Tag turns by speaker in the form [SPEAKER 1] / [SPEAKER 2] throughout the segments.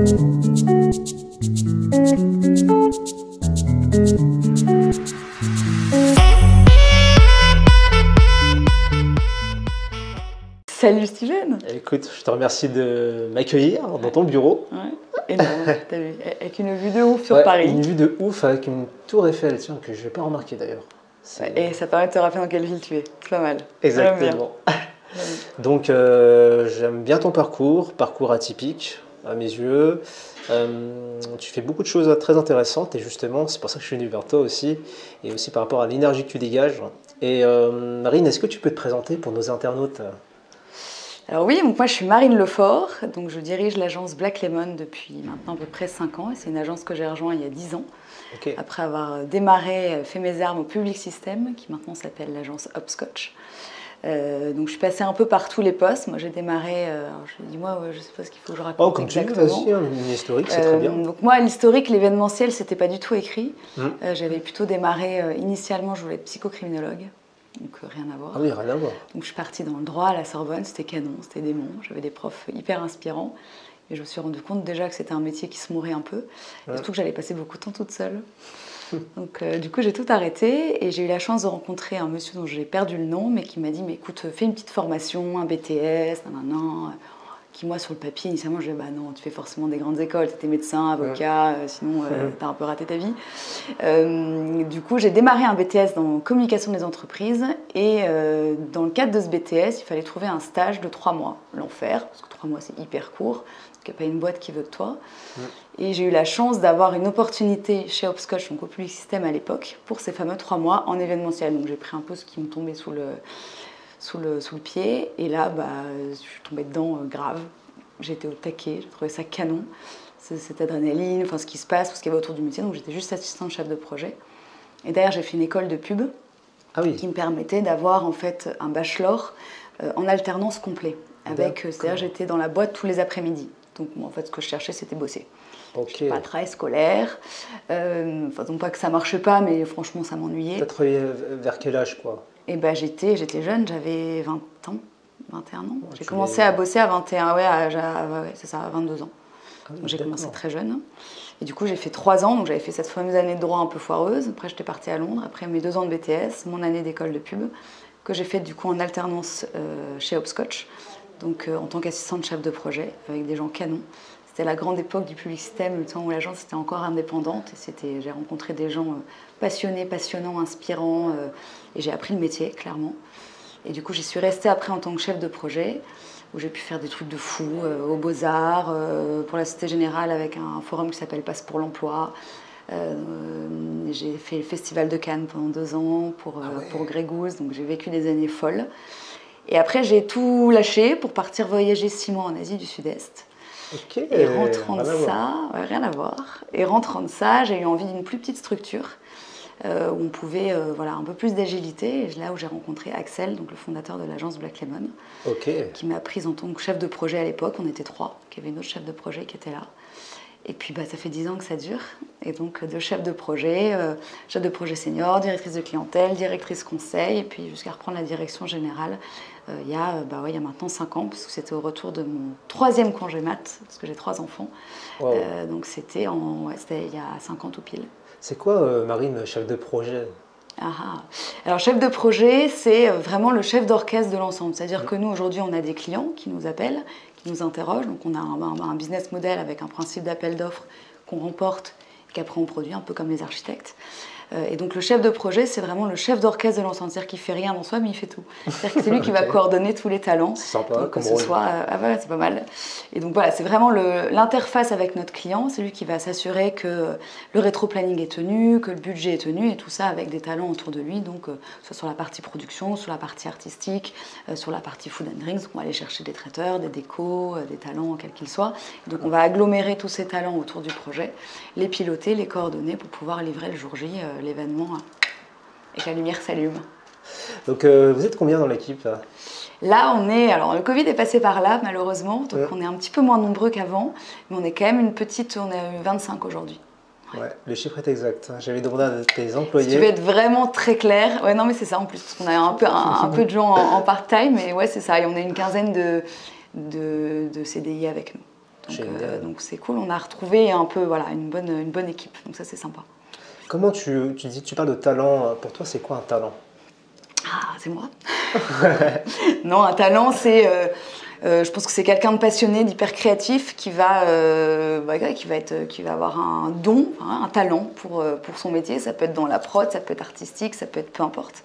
[SPEAKER 1] Salut Steven.
[SPEAKER 2] Écoute, je te remercie de m'accueillir dans ton bureau.
[SPEAKER 1] Ouais. Et t'as vu, avec une vue de ouf sur Paris.
[SPEAKER 2] Une vue de ouf avec une tour Eiffel, tiens, que je n'ai pas remarqué d'ailleurs.
[SPEAKER 1] Et ça permet de te rappeler dans quelle ville tu es. C'est pas mal.
[SPEAKER 2] Exactement. Donc j'aime bien ton parcours atypique à mes yeux. Tu fais beaucoup de choses très intéressantes et justement c'est pour ça que je suis venu vers toi aussi et aussi par rapport à l'énergie que tu dégages. Et Marine, est-ce que tu peux te présenter pour nos internautes?
[SPEAKER 1] Alors oui, donc moi je suis Marine Lefort, donc je dirige l'agence Black Lemon depuis maintenant à peu près 5 ans. C'est une agence que j'ai rejointe il y a 10 ans, après avoir démarré, fait mes armes au Public System, qui maintenant s'appelle l'agence Hopscotch. Donc je suis passée un peu par tous les postes. Moi j'ai démarré, je sais pas ce qu'il faut que je raconte exactement.
[SPEAKER 2] Comme tu veux, vas-y, une historique, c'est très bien.
[SPEAKER 1] Donc moi l'historique, l'événementiel, c'était pas du tout écrit. J'avais plutôt démarré, initialement je voulais être psychocriminologue. Donc rien à voir.
[SPEAKER 2] Ah oui, rien à voir.
[SPEAKER 1] Donc je suis partie dans le droit à la Sorbonne, c'était canon, c'était démon. J'avais des profs hyper inspirants. Et je me suis rendu compte déjà que c'était un métier qui se mourait un peu. Et surtout que j'allais passer beaucoup de temps toute seule. Donc du coup j'ai tout arrêté et j'ai eu la chance de rencontrer un monsieur dont j'ai perdu le nom, mais qui m'a dit, mais écoute, fais une petite formation, un BTS, qui moi sur le papier initialement je disais, bah non, tu fais forcément des grandes écoles, t'es médecin, avocat, sinon t'as un peu raté ta vie. Du coup j'ai démarré un BTS dans communication des entreprises et dans le cadre de ce BTS il fallait trouver un stage de 3 mois, l'enfer, parce que 3 mois c'est hyper court, parce qu'il n'y a pas une boîte qui veut de toi. Et j'ai eu la chance d'avoir une opportunité chez Hopscotch, donc au Public System à l'époque, pour ces fameux 3 mois en événementiel. Donc j'ai pris un peu ce qui me tombait sous le pied, et là je suis tombée dedans grave. J'étais au taquet, j'ai trouvé ça canon, cette adrénaline, enfin ce qui se passe, tout ce qu'il y avait autour du métier. Donc j'étais juste assistante chef de projet. Et derrière j'ai fait une école de pub qui me permettait d'avoir en fait un bachelor en alternance complet. C'est-à-dire j'étais dans la boîte tous les après-midi. Donc moi, en fait ce que je cherchais c'était bosser. Pas de travail scolaire, donc pas que ça marchait pas, mais franchement ça m'ennuyait.
[SPEAKER 2] Tu as travaillé vers quel âge quoi?
[SPEAKER 1] Et j'étais jeune, j'avais 20 ans, 21 ans. J'ai commencé à bosser à 21, c'est ça, à 22 ans. Donc j'ai commencé très jeune. Et du coup j'ai fait 3 ans, donc j'avais fait cette fameuse année de droit un peu foireuse. Après j'étais partie à Londres, après mes 2 ans de BTS, mon année d'école de pub, que j'ai faite du coup en alternance chez Hopscotch, donc en tant qu'assistante chef de projet, avec des gens canons. C'était la grande époque du Public System, le temps où l'agence était encore indépendante. J'ai rencontré des gens passionnés, passionnants, inspirants, et j'ai appris le métier, clairement. Et du coup, j'y suis restée après en tant que chef de projet, où j'ai pu faire des trucs de fou, aux Beaux-Arts, pour la Cité Générale, avec un forum qui s'appelle Passe pour l'Emploi. J'ai fait le Festival de Cannes pendant 2 ans pour Grégouze, donc j'ai vécu des années folles. Et après, j'ai tout lâché pour partir voyager 6 mois en Asie du Sud-Est. Et rentrant de ça, rien à voir. Et rentrant de ça, j'ai eu envie d'une plus petite structure où on pouvait un peu plus d'agilité. Et là où j'ai rencontré Axel, donc le fondateur de l'agence Black Lemon, qui m'a prise en tant que chef de projet à l'époque. On était 3, qu'il y avait une autre chef de projet qui était là. Et puis ça fait 10 ans que ça dure. Et donc de chef de projet senior, directrice de clientèle, directrice conseil, et puis jusqu'à reprendre la direction générale il y a maintenant 5 ans, parce que c'était au retour de mon 3e congé mat, parce que j'ai 3 enfants. Donc c'était il y a 5 ans tout pile.
[SPEAKER 2] C'est quoi Marine, chef de projet?
[SPEAKER 1] Alors chef de projet, c'est vraiment le chef d'orchestre de l'ensemble. C'est-à-dire que nous aujourd'hui on a des clients qui nous appellent, qui nous interrogent. Donc on a un business model avec un principe d'appel d'offres qu'on remporte et qu'après on produit, un peu comme les architectes. Et donc le chef de projet, c'est vraiment le chef d'orchestre de l'ensemble. C'est-à-dire qu'il ne fait rien en soi, mais il fait tout. C'est-à-dire que c'est lui qui va coordonner tous les talents.
[SPEAKER 2] C'est sympa,
[SPEAKER 1] donc, que ce soit, c'est pas mal. Et donc voilà, c'est vraiment l'interface avec notre client. C'est lui qui va s'assurer que le rétro-planning est tenu, que le budget est tenu, et tout ça avec des talents autour de lui. Donc soit sur la partie production, sur la partie artistique, sur la partie food and drinks. Donc, on va aller chercher des traiteurs, des décos, des talents, quels qu'ils soient. Donc on va agglomérer tous ces talents autour du projet, les piloter, les coordonner pour pouvoir livrer le jour J l'événement et que la lumière s'allume.
[SPEAKER 2] Donc vous êtes combien dans l'équipe
[SPEAKER 1] là? Alors le Covid est passé par là malheureusement, donc on est un petit peu moins nombreux qu'avant, mais on est quand même on est 25 aujourd'hui.
[SPEAKER 2] Ouais, le chiffre est exact. J'avais demandé à tes employés.
[SPEAKER 1] Si tu veux être vraiment très clair, non mais c'est ça en plus, parce qu'on a un peu de gens en part-time, mais ouais c'est ça, et on a une quinzaine de CDI avec nous. Donc c'est cool, on a retrouvé un peu une bonne équipe, donc ça c'est sympa.
[SPEAKER 2] Comment tu parles de talent, pour toi c'est quoi un talent?
[SPEAKER 1] Ah, c'est moi. Non, un talent c'est... je pense que c'est quelqu'un de passionné, d'hyper créatif qui va avoir un don, un talent pour son métier. Ça peut être dans la prod, ça peut être artistique, ça peut être peu importe.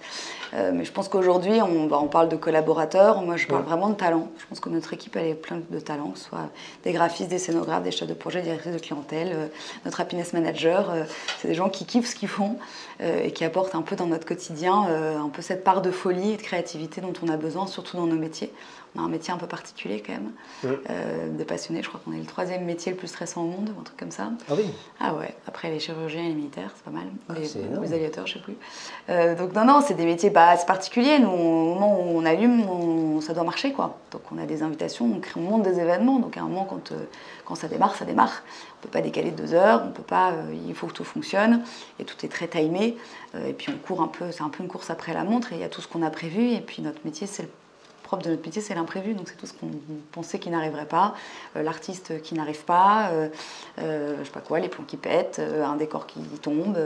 [SPEAKER 1] Mais je pense qu'aujourd'hui, on parle de collaborateurs. Moi, je parle vraiment de talent. Je pense que notre équipe, elle est pleine de talents, que ce soit des graphistes, des scénographes, des chefs de projet, des directrices de clientèle, notre happiness manager. C'est des gens qui kiffent ce qu'ils font et qui apportent un peu dans notre quotidien un peu cette part de folie et de créativité dont on a besoin, surtout dans nos métiers. On a un métier un peu particulier quand même, de passionnés. Je crois qu'on est le 3e métier le plus stressant au monde, ou un truc comme ça.
[SPEAKER 2] Ah oui.
[SPEAKER 1] Ah ouais, après les chirurgiens et les militaires, c'est pas mal.
[SPEAKER 2] Les
[SPEAKER 1] aviateurs, je sais plus. Donc non, c'est des métiers c'est particulier. Nous, au moment où on allume, ça doit marcher, quoi. Donc on a des invitations, on monte des événements. Donc à un moment, quand ça démarre, ça démarre. On peut pas décaler de 2 heures, on peut pas, il faut que tout fonctionne. Et tout est très timé. Et puis on court un peu, c'est un peu une course après la montre. Et il y a tout ce qu'on a prévu. Et puis notre métier, de notre métier, c'est l'imprévu, donc c'est tout ce qu'on pensait qui n'arriverait pas, l'artiste qui n'arrive pas, je sais pas quoi, les plans qui pètent, un décor qui tombe,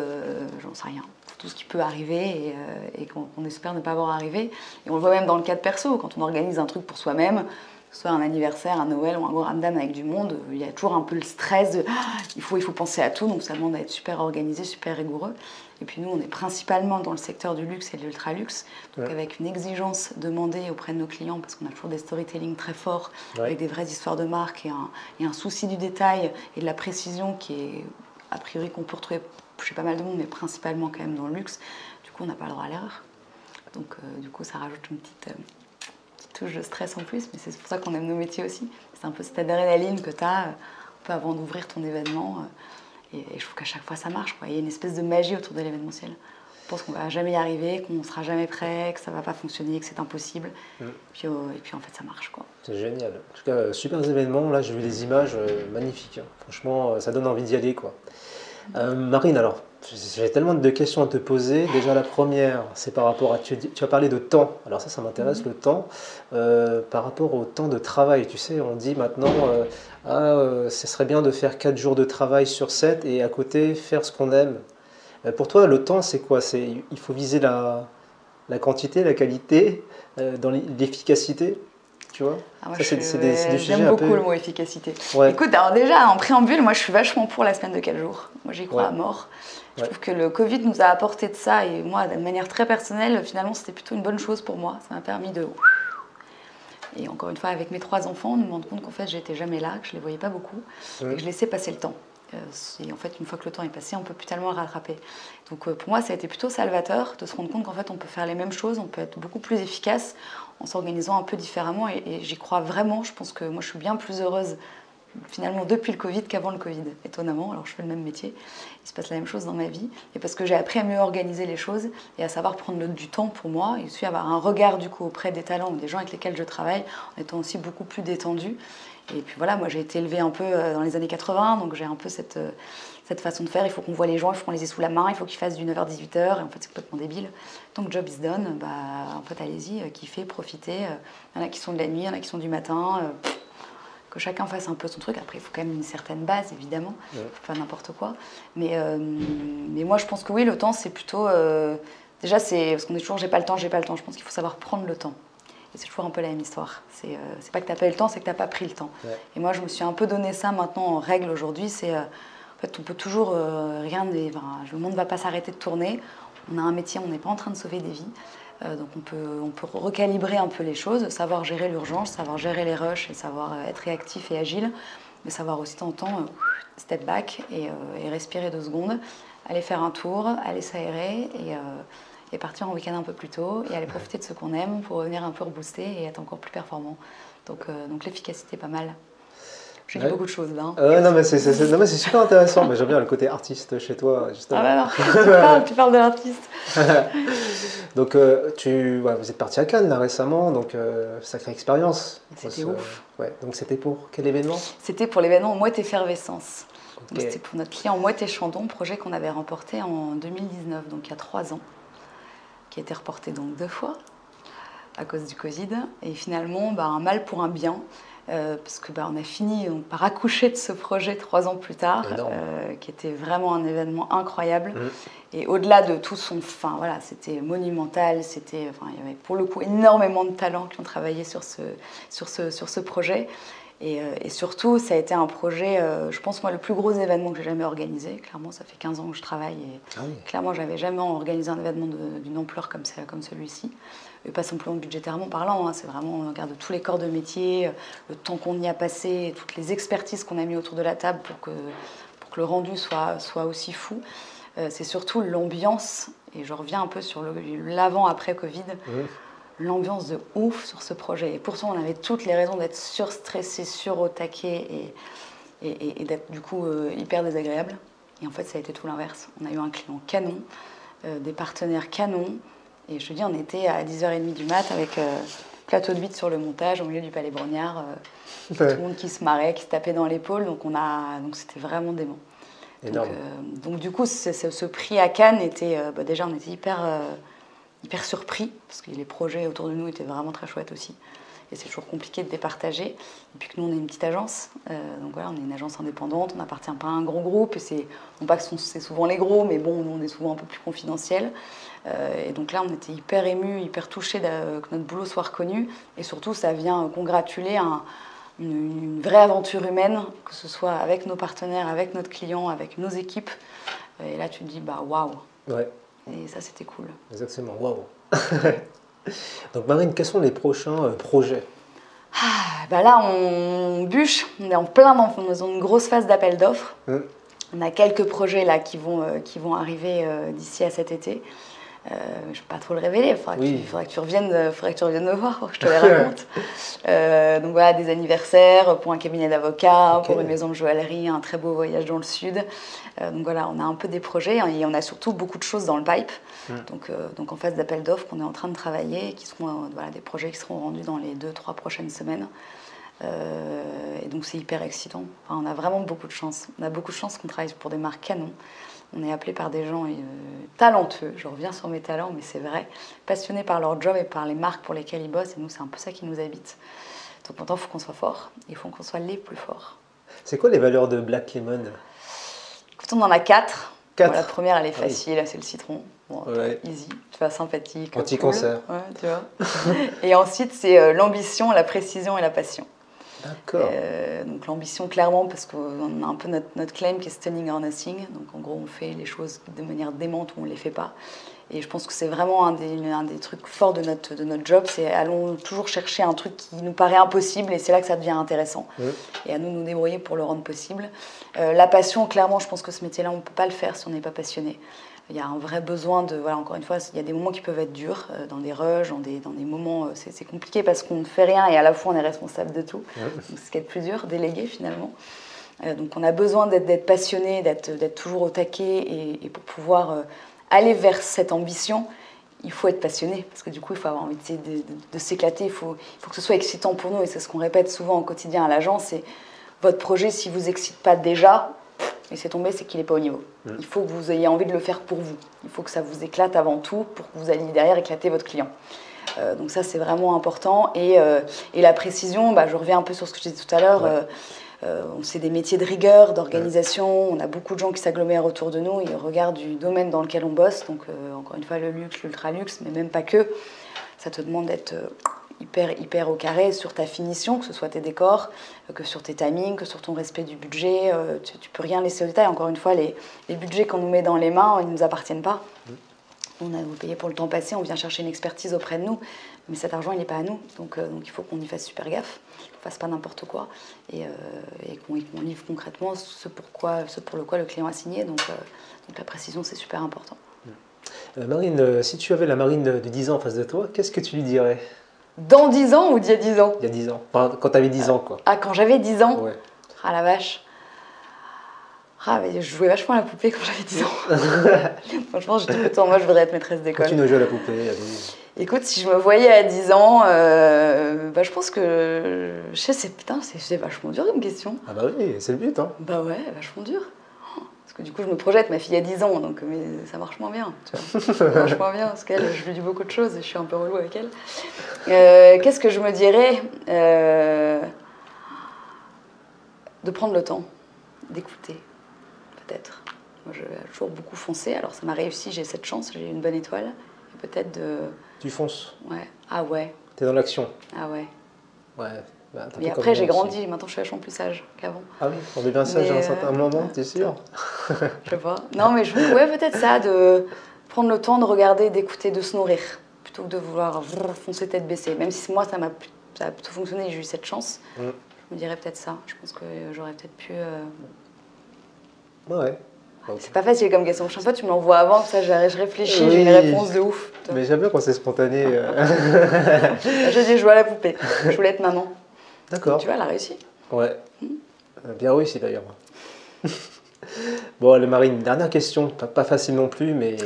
[SPEAKER 1] j'en sais rien. Tout ce qui peut arriver et qu'on espère ne pas voir arriver. Et on le voit même dans le cadre perso, quand on organise un truc pour soi-même, que ce soit un anniversaire, un Noël ou un grand ramadan avec du monde, il y a toujours un peu le stress de il faut penser à tout, donc ça demande à être super organisé, super rigoureux. Et puis nous, on est principalement dans le secteur du luxe et de l'ultra-luxe, donc avec une exigence demandée auprès de nos clients, parce qu'on a toujours des storytelling très forts, avec des vraies histoires de marque et un souci du détail et de la précision qui est, a priori, qu'on peut retrouver chez pas mal de monde, mais principalement quand même dans le luxe. Du coup, on n'a pas le droit à l'erreur. Donc du coup, ça rajoute une petite touche de stress en plus, mais c'est pour ça qu'on aime nos métiers aussi. C'est un peu cette adrénaline que tu as un peu avant d'ouvrir ton événement. Et je trouve qu'à chaque fois ça marche, quoi. Il y a une espèce de magie autour de l'événementiel. On pense qu'on ne va jamais y arriver, qu'on ne sera jamais prêt, que ça ne va pas fonctionner, que c'est impossible. Et puis en fait ça marche, quoi.
[SPEAKER 2] C'est génial. En tout cas, super événement. Là j'ai vu des images magnifiques. Franchement, ça donne envie d'y aller, quoi. Marine, alors j'ai tellement de questions à te poser. Déjà la première, c'est par rapport à... Tu as parlé de temps. Alors ça m'intéresse, le temps. Par rapport au temps de travail, tu sais, on dit maintenant, ce serait bien de faire 4 jours de travail sur 7 et à côté faire ce qu'on aime. Pour toi, le temps, c'est quoi? Il faut viser la quantité, la qualité, dans l'efficacité, tu vois?
[SPEAKER 1] J'aime beaucoup le mot efficacité. Ouais. Écoute, alors déjà, en préambule, moi je suis vachement pour la semaine de 4 jours. Moi j'y crois à mort. Je trouve que le Covid nous a apporté de ça et moi, de manière très personnelle, finalement c'était plutôt une bonne chose pour moi. Ça m'a permis de... Et encore une fois, avec mes 3 enfants, on me rend compte qu'en fait j'étais jamais là, que je les voyais pas beaucoup et que je laissais passer le temps. Et en fait, une fois que le temps est passé, on ne peut plus tellement le rattraper. Donc pour moi, ça a été plutôt salvateur de se rendre compte qu'en fait, on peut faire les mêmes choses, on peut être beaucoup plus efficace en s'organisant un peu différemment. Et j'y crois vraiment. Je pense que moi, je suis bien plus heureuse finalement depuis le Covid qu'avant le Covid, étonnamment. Alors je fais le même métier, il se passe la même chose dans ma vie. Et parce que j'ai appris à mieux organiser les choses et à savoir prendre du temps pour moi. Et aussi avoir un regard du coup auprès des talents ou des gens avec lesquels je travaille, en étant aussi beaucoup plus détendue. Et puis voilà, moi j'ai été élevée un peu dans les années 80, donc j'ai un peu cette façon de faire. Il faut qu'on voit les gens, il faut qu'on les ait sous la main, il faut qu'ils fassent du 9h 18h, et en fait c'est complètement débile. Tant que job is done, en fait allez-y, kiffez, profitez. Il y en a qui sont de la nuit, il y en a qui sont du matin. Que chacun fasse un peu son truc. Après il faut quand même une certaine base évidemment, il ne faut pas n'importe quoi. Mais moi je pense que oui, le temps c'est plutôt... déjà c'est, parce qu'on est toujours j'ai pas le temps, je pense qu'il faut savoir prendre le temps. Et c'est toujours un peu la même histoire. C'est pas que tu n'as pas eu le temps, c'est que tu n'as pas pris le temps. Et moi, je me suis un peu donné ça maintenant en règle aujourd'hui. C'est en fait, on peut toujours le monde ne va pas s'arrêter de tourner. On a un métier, on n'est pas en train de sauver des vies. Donc on peut recalibrer un peu les choses, savoir gérer l'urgence, savoir gérer les rushs et savoir être réactif et agile. Mais savoir aussi de temps en temps step back et respirer 2 secondes, aller faire un tour, aller s'aérer et partir en week-end un peu plus tôt et aller profiter de ce qu'on aime pour revenir un peu rebooster et être encore plus performant. Donc l'efficacité, pas mal. J'ai dit beaucoup de choses là.
[SPEAKER 2] Non mais c'est super intéressant. Mais j'aime bien le côté artiste chez toi, justement.
[SPEAKER 1] Ah bah non, tu parles de l'artiste.
[SPEAKER 2] Donc vous êtes parti à Cannes là récemment, donc sacrée expérience.
[SPEAKER 1] C'était ouf.
[SPEAKER 2] Ouais. Donc c'était pour quel événement?
[SPEAKER 1] C'était pour l'événement Mouette Effervescence. Okay. C'était pour notre client Mouette et Chandon, projet qu'on avait remporté en 2019, donc il y a 3 ans. Qui a été reporté donc 2 fois à cause du Covid. Et finalement, un mal pour un bien. parce que on a fini par accoucher de ce projet 3 ans plus tard, qui était vraiment un événement incroyable. Et au-delà de tout voilà, c'était monumental, il y avait pour le coup énormément de talents qui ont travaillé sur ce projet. Et surtout, ça a été un projet, je pense moi, le plus gros événement que j'ai jamais organisé. Clairement, ça fait 15 ans que je travaille et clairement, j'avais jamais organisé un événement d'une ampleur comme celui-ci. Et pas simplement budgétairement parlant, c'est vraiment, on regarde tous les corps de métier, le temps qu'on y a passé, toutes les expertises qu'on a mis autour de la table pour que le rendu soit aussi fou. C'est surtout l'ambiance, et je reviens un peu sur l'avant-après Covid, l'ambiance de ouf sur ce projet. Et pourtant, on avait toutes les raisons d'être surstressé, au taquet et d'être du coup hyper désagréable. Et en fait, ça a été tout l'inverse. On a eu un client canon, des partenaires canons. Et je te dis, on était à 10h30 du mat avec plateau de 8 sur le montage au milieu du Palais Brongniart. Tout le monde qui se marrait, qui se tapait dans l'épaule. Donc c'était vraiment dément. Donc du coup, ce prix à Cannes était... déjà, on était hyper surpris, parce que les projets autour de nous étaient vraiment très chouettes aussi. Et c'est toujours compliqué de les partager. Et puis que nous, on est une petite agence. Donc voilà, on est une agence indépendante, on n'appartient pas à un gros groupe. Et non pas que c'est souvent les gros, mais bon, nous, on est souvent un peu plus confidentiel. Et donc là, on était hyper émus, hyper touchés que notre boulot soit reconnu. Et surtout, ça vient congratuler une vraie aventure humaine, que ce soit avec nos partenaires, avec notre client, avec nos équipes. Et là, tu te dis, waouh.
[SPEAKER 2] Ouais.
[SPEAKER 1] Et ça, c'était cool.
[SPEAKER 2] Exactement, waouh. Donc Marine, quels sont les prochains projets?
[SPEAKER 1] Là, on bûche, on est en plein dans une grosse phase d'appel d'offres. On a quelques projets là qui vont arriver d'ici à cet été. Je ne vais pas trop le révéler, il faudra que tu reviennes me voir pour que je te les raconte. Donc voilà, des anniversaires pour un cabinet d'avocats, pour une maison de joaillerie, un très beau voyage dans le sud. Donc voilà, on a un peu des projets et on a surtout beaucoup de choses dans le pipe. Donc en phase d'appel d'offres qu'on est en train de travailler, qui seront des projets qui seront rendus dans les 2-3 prochaines semaines. Et donc c'est hyper excitant. On a vraiment beaucoup de chance. On a beaucoup de chance qu'on travaille pour des marques canons. On est appelé par des gens talentueux, je reviens sur mes talents, mais c'est vrai, passionnés par leur job et par les marques pour lesquelles ils bossent, et nous, c'est un peu ça qui nous habite. Donc maintenant, il faut qu'on soit fort, il faut qu'on soit les plus forts.
[SPEAKER 2] C'est quoi les valeurs de Black Lemon?
[SPEAKER 1] Écoute, on en a 4. Bon, la première, elle est facile, c'est le citron. Bon, easy, tu vois, sympathique.
[SPEAKER 2] Anti-cancer.
[SPEAKER 1] Cool. Ouais, tu vois. Et ensuite, c'est l'ambition, la précision et la passion.
[SPEAKER 2] D'accord.
[SPEAKER 1] Donc l'ambition, clairement, parce qu'on a un peu notre claim qui est stunning or nothing. Donc en gros, on fait les choses de manière démente ou on ne les fait pas. Et je pense que c'est vraiment un des trucs forts de notre job, c'est allons toujours chercher un truc qui nous paraît impossible et c'est là que ça devient intéressant. Et à nous débrouiller pour le rendre possible. La passion, clairement, je pense que ce métier-là, on ne peut pas le faire si on n'est pas passionné. Il y a un vrai besoin de... Voilà, encore une fois, il y a des moments qui peuvent être durs, dans des rushs, dans des moments... C'est compliqué parce qu'on ne fait rien et à la fois on est responsable de tout. C'est ce qui est le plus dur, déléguer finalement. Donc on a besoin d'être passionné, d'être toujours au taquet et pour pouvoir aller vers cette ambition, il faut être passionné parce que du coup, il faut avoir envie de s'éclater. Il faut que ce soit excitant pour nous et c'est ce qu'on répète souvent au quotidien à l'agence, c'est votre projet, s'il ne vous excite pas déjà... Et c'est tombé, c'est qu'il n'est pas au niveau. Il faut que vous ayez envie de le faire pour vous. Il faut que ça vous éclate avant tout pour que vous alliez derrière éclater votre client. Donc ça, c'est vraiment important. Et la précision, je reviens un peu sur ce que je disais tout à l'heure. C'est des métiers de rigueur, d'organisation. On a beaucoup de gens qui s'agglomèrent autour de nous. Ils regardent du domaine dans lequel on bosse. Donc, encore une fois, le luxe, l'ultra-luxe, mais même pas que. Ça te demande d'être... hyper au carré sur ta finition, que ce soit tes décors, que sur tes timings, que sur ton respect du budget. Tu peux rien laisser au détail. Encore une fois, les budgets qu'on nous met dans les mains, ils ne nous appartiennent pas. On a vous payé pour le temps passé, on vient chercher une expertise auprès de nous, mais cet argent, il n'est pas à nous. Donc il faut qu'on y fasse super gaffe, qu'on ne fasse pas n'importe quoi et qu'on livre concrètement ce pour le quoi le client a signé. Donc la précision, c'est super important.
[SPEAKER 2] Marine, si tu avais la Marine de 10 ans en face de toi, qu'est-ce que tu lui dirais?
[SPEAKER 1] Dans 10 ans ou d'il y a 10 ans?
[SPEAKER 2] Il y a 10 ans, enfin, quand tu avais 10 ans, quoi.
[SPEAKER 1] Ah, quand j'avais 10 ans?
[SPEAKER 2] Ouais.
[SPEAKER 1] Ah la vache. Ah, mais je jouais vachement à la poupée quand j'avais 10 ans. Franchement, j'étais plutôt en mode je voudrais être maîtresse d'école.
[SPEAKER 2] Continue à jouer à la poupée.
[SPEAKER 1] Écoute, si je me voyais à 10 ans, je pense que... c'est vachement dur comme question.
[SPEAKER 2] Ah bah oui, c'est le but, hein.
[SPEAKER 1] Bah ouais, vachement dur. Parce que du coup, je me projette, ma fille a 10 ans, donc mais ça marche moins bien. Tu vois. Ça marche moins bien, parce qu'elle, je lui dis beaucoup de choses et je suis un peu relou avec elle. Qu'est-ce que je me dirais De prendre le temps, d'écouter, peut-être. Moi, j'ai toujours beaucoup foncé, alors ça m'a réussi, j'ai cette chance, j'ai une bonne étoile. Et peut-être de...
[SPEAKER 2] Tu fonces.
[SPEAKER 1] Ouais. Ah ouais.
[SPEAKER 2] T'es dans l'action.
[SPEAKER 1] Ah ouais.
[SPEAKER 2] Ouais. Bah,
[SPEAKER 1] Mais après, j'ai grandi, maintenant je suis vachement plus sage qu'avant.
[SPEAKER 2] Ah oui, on devient sage à un certain moment, t'es sûr?
[SPEAKER 1] Je sais pas. Non, mais ouais, peut-être ça, de prendre le temps de regarder, d'écouter, de se nourrir, plutôt que de vouloir foncer tête baissée. Même si moi, ça a plutôt fonctionné, j'ai eu cette chance, je me dirais peut-être ça. Je pense que j'aurais peut-être pu...
[SPEAKER 2] Ouais. Okay.
[SPEAKER 1] C'est pas facile comme question. Chaque fois, tu me l'envoies avant, que ça, je réfléchis, j'ai une réponse de ouf.
[SPEAKER 2] Mais j'aime bien quand c'est spontané.
[SPEAKER 1] Je dis, je vois la poupée. Je voulais être maman.
[SPEAKER 2] D'accord.
[SPEAKER 1] Tu vois, elle a réussi.
[SPEAKER 2] Ouais. Bien réussi d'ailleurs. Bon, allez, Marie, une dernière question. Pas facile non plus, mais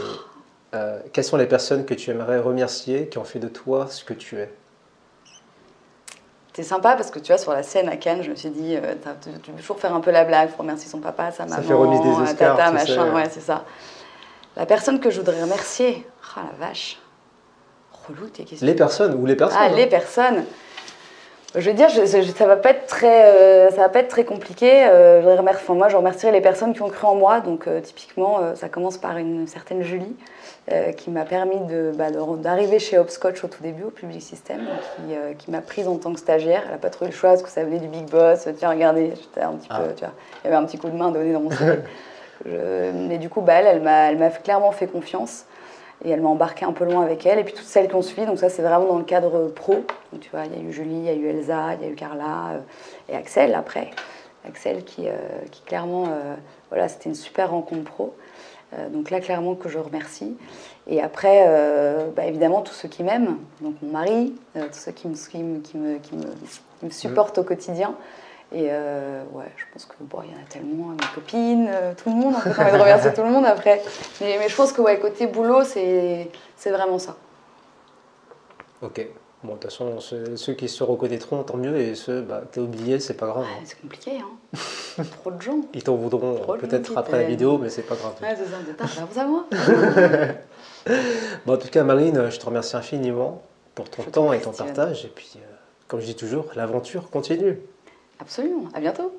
[SPEAKER 2] quelles sont les personnes que tu aimerais remercier qui ont fait de toi ce que tu es?
[SPEAKER 1] C'est sympa parce que tu vois, sur la scène à Cannes, je me suis dit, tu peux toujours faire un peu la blague, faut remercier son papa, sa maman,
[SPEAKER 2] ça fait remise des Oscars,
[SPEAKER 1] tata, machin, ouais, c'est ça. La personne que je voudrais remercier, oh la vache, relou tes questions.
[SPEAKER 2] Les personnes ou les personnes?
[SPEAKER 1] Ah, les personnes. Je veux dire, ça va pas être très compliqué. Moi, je remercierai les personnes qui ont cru en moi. Donc, typiquement, ça commence par une certaine Julie qui m'a permis d'arriver chez Hopscotch au tout début, au Public System, qui m'a prise en tant que stagiaire. Elle n'a pas trouvé le choix parce que ça venait du Big Boss. Tiens, regardez, j'étais un petit peu, tu vois, il y avait un petit coup de main donné dans mon CV. Mais du coup, elle m'a clairement fait confiance. Et elle m'a embarqué un peu loin avec elle. Et puis toutes celles qui ont suivi, donc ça c'est vraiment dans le cadre pro. Donc, tu vois, il y a eu Julie, il y a eu Elsa, il y a eu Carla et Axel après. Axel qui clairement, voilà, c'était une super rencontre pro. Donc là, clairement que je remercie. Et après, évidemment, tous ceux qui m'aiment, donc mon mari, tous ceux qui me supportent au quotidien. Et ouais, je pense que bon, il y en a tellement, mes copines, tout le monde, en fait, j'ai envie de remercier tout le monde après. Mais je pense que ouais, côté boulot, c'est vraiment ça.
[SPEAKER 2] Ok. Bon, de toute façon, ceux qui se reconnaîtront, tant mieux, et ceux que tu as oubliés, c'est pas grave.
[SPEAKER 1] Ouais, c'est compliqué, hein. Trop de gens.
[SPEAKER 2] Ils t'en voudront peut-être après la vidéo, mais c'est pas grave.
[SPEAKER 1] Ouais, c'est ça, t'as pensé à moi.
[SPEAKER 2] Bon, en tout cas, Marine, je te remercie infiniment pour ton temps et ton partage. Et puis, comme je dis toujours, l'aventure continue.
[SPEAKER 1] Absolument, à bientôt.